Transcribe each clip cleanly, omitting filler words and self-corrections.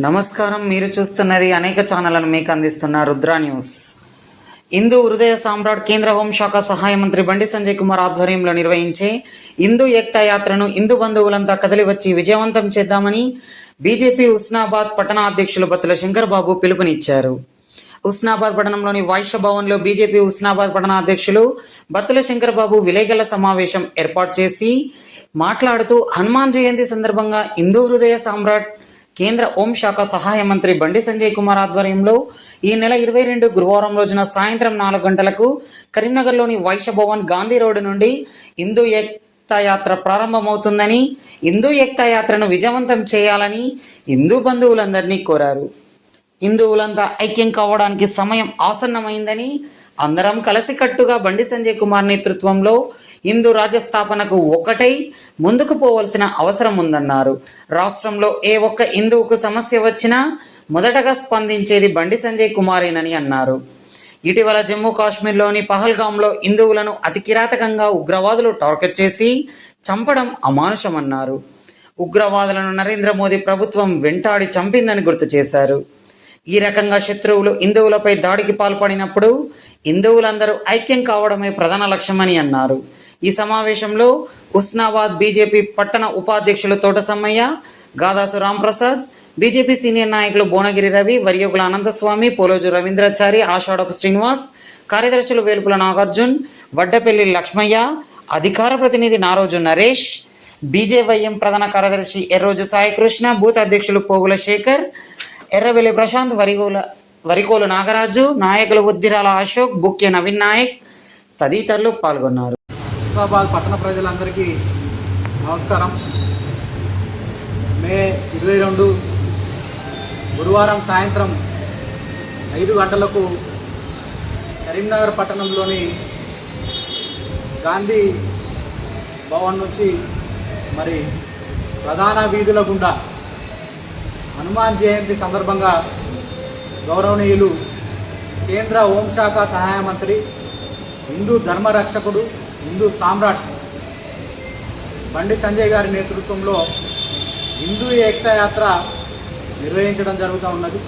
నమస్కారం. మీరు చూస్తున్నది అనేక ఛానళ్లను మీకు అందిస్తున్న రుద్ర న్యూస్. హిందూ హృదయ సామ్రాట్ కేంద్ర హోంశాఖ సహాయ మంత్రి బండి సంజయ్ కుమార్ ఆధ్వర్యంలో నిర్వహించే హిందూ ఏక్తా యాత్రను హిందూ బంధువులంతా కదలి వచ్చి విజయవంతం చేద్దామని బీజేపీ హుస్నాబాద్ పట్టణ అధ్యక్షులు బత్తుల శంకర్ బాబు పిలుపునిచ్చారు. హుస్నాబాద్ పట్టణంలోని వైశ్య భవన్లో బీజేపీ హుస్నాబాద్ పట్టణ అధ్యక్షులు బత్తుల శంకర్ బాబు విలేకరుల సమావేశం ఏర్పాటు చేసి మాట్లాడుతూ హనుమాన్ జయంతి సందర్భంగా హిందూ హృదయ సామ్రాట్ కేంద్ర హోంశాఖ సహాయ మంత్రి బండి సంజయ్ కుమార్ ఆధ్వర్యంలో ఈ నెల 22 గురువారం రోజున సాయంత్రం 4 గంటలకు కరీంనగర్లోని వైశ్య భవన్ గాంధీ రోడ్డు నుండి హిందూ ఏక్తా యాత్ర ప్రారంభమవుతుందని, హిందూ ఏక్తా యాత్రను విజయవంతం చేయాలని హిందూ బంధువులందరినీ కోరారు. హిందువులంతా ఐక్యం కావడానికి సమయం ఆసన్నమైందని, అందరం కలిసికట్టుగా బండి సంజయ్ కుమార్ నేతృత్వంలో హిందూ రాజ్య స్థాపనకు ఒక్కటై ముందుకు పోవలసిన అవసరం ఉందన్నారు. రాష్ట్రంలో ఏ ఒక్క హిందువుకు సమస్య వచ్చినా మొదటగా స్పందించేది బండి సంజయ్ కుమారేనని అన్నారు. ఇటీవల జమ్మూ కాశ్మీర్లోని పహల్గాంలో హిందువులను అతి కిరాతకంగా ఉగ్రవాదులు టార్గెట్ చేసి చంపడం అమానుషమన్నారు. ఉగ్రవాదులను నరేంద్ర మోదీ ప్రభుత్వం వెంటాడి చంపిందని గుర్తు చేశారు. ఈ రకంగా శత్రువులు హిందువులపై దాడికి పాల్పడినప్పుడు హిందువులందరూ ఐక్యం కావడమే ప్రధాన లక్ష్యమని అన్నారు. ఈ సమావేశంలో హుస్నాబాద్ బీజేపీ పట్టణ ఉపాధ్యక్షులు తోటసమ్మయ్య, గాదాసు రాంప్రసాద్, బీజేపీ సీనియర్ నాయకులు భువనగిరి రవి, వరియోగుల అనంతస్వామి, పోలోజు రవీంద్రాచారి, ఆషాఢపు శ్రీనివాస్, కార్యదర్శులు వేలుపుల నాగార్జున్, వడ్డపల్లి లక్ష్మయ్య, అధికార ప్రతినిధి నారోజు నరేష్, బీజేవైఎం ప్రధాన కార్యదర్శి ఎర్రోజు సాయికృష్ణ, బూత్ అధ్యక్షులు పోగుల శేఖర్, ఎర్రవెల్లి ప్రశాంత్, వరికోలు నాగరాజు, నాయకులు ఉద్దిరాల అశోక్, బుక్య నవీన్ నాయక్ తదితరులు పాల్గొన్నారు. హుస్నాబాద్ పట్టణ ప్రజలందరికీ నమస్కారం. మే 22 గురువారం సాయంత్రం 5 గంటలకు కరీంనగర్ పట్టణంలోని గాంధీ భవన్ నుంచి మరి ప్రధాన వీధుల గుండా హనుమాన్ జయంతి సందర్భంగా గౌరవనీయులు కేంద్ర హోంశాఖ సహాయ మంత్రి, హిందూ ధర్మరక్షకుడు, హిందూ సామ్రాట్ బండి సంజయ్ గారి నేతృత్వంలో హిందూ ఏక్తా యాత్ర నిర్వహించడం జరుగుతూ ఉన్నది.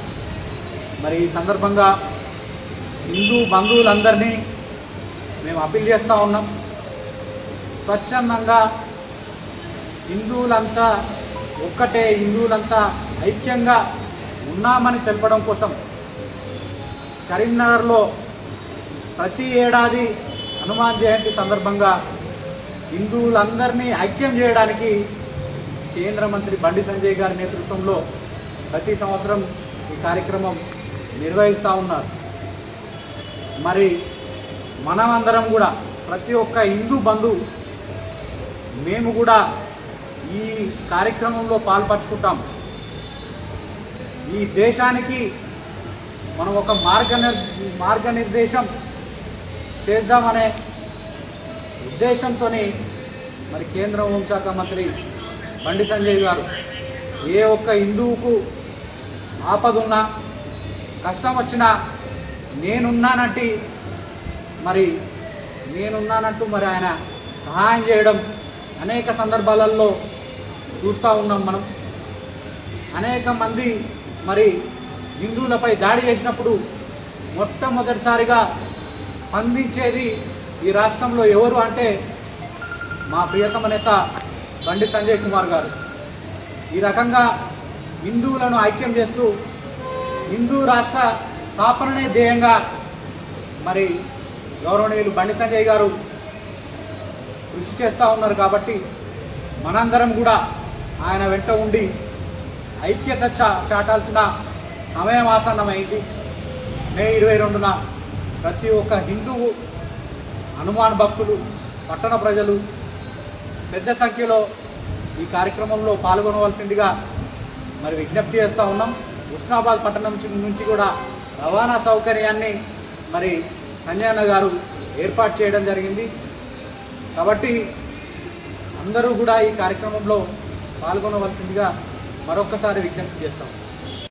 మరి ఈ సందర్భంగా హిందూ బంధువులందరినీ మేము అప్పీల్ చేస్తూ ఉన్నాం. స్వచ్ఛందంగా హిందువులంతా ఒక్కటే, హిందువులంతా ఐక్యంగా ఉన్నామని తెలపడం కోసం కరీంనగర్లో ప్రతి ఏడాది హనుమాన్ జయంతి సందర్భంగా హిందువులందరినీ ఐక్యం చేయడానికి కేంద్ర మంత్రి బండి సంజయ్ గారి నేతృత్వంలో ప్రతి సంవత్సరం ఈ కార్యక్రమం నిర్వహిస్తూ ఉన్నారు. మరి మనమందరం కూడా ప్రతి ఒక్క హిందూ బంధువు మేము కూడా ఈ కార్యక్రమంలో పాల్పంచుకుంటాం. ఈ దేశానికి మనం ఒక మార్గనిర్దేశం చేద్దామనే ఉద్దేశంతో మరి కేంద్ర హోంశాఖ మంత్రి బండి సంజయ్ గారు ఏ ఒక్క హిందువుకు ఆపదున్నా, కష్టం వచ్చినా నేనున్నానంటూ మరి ఆయన సహాయం చేయడం అనేక సందర్భాలలో చూస్తూ ఉన్నాం. మనం అనేక మంది మరి హిందువులపై దాడి చేసినప్పుడు మొట్టమొదటిసారిగా స్పందించేది ఈ రాష్ట్రంలో ఎవరు అంటే మా ప్రియతమ నేత బండి సంజయ్ కుమార్ గారు. ఈ రకంగా హిందువులను ఐక్యం చేస్తూ హిందూ రాష్ట్ర స్థాపననే ధ్యేయంగా మరి గౌరవనీయులు బండి సంజయ్ గారు కృషి చేస్తూ ఉన్నారు. కాబట్టి మనందరం కూడా ఆయన వెంట ఉండి ఐక్యత చాటాల్సిన సమయం ఆసన్నమైంది. మే 22న ప్రతి ఒక్క హిందువు, హనుమాన్ భక్తులు, పట్టణ ప్రజలు పెద్ద సంఖ్యలో ఈ కార్యక్రమంలో పాల్గొనవలసిందిగా మరి విజ్ఞప్తి చేస్తూ ఉన్నాం. హుస్నాబాద్ పట్టణం నుంచి కూడా రవాణా సౌకర్యాన్ని మరి సంజయ్ అన్న గారు ఏర్పాటు చేయడం జరిగింది. కాబట్టి అందరూ కూడా ఈ కార్యక్రమంలో పాల్గొనవలసిందిగా మరొక్కసారి విజ్ఞప్తి చేస్తాం.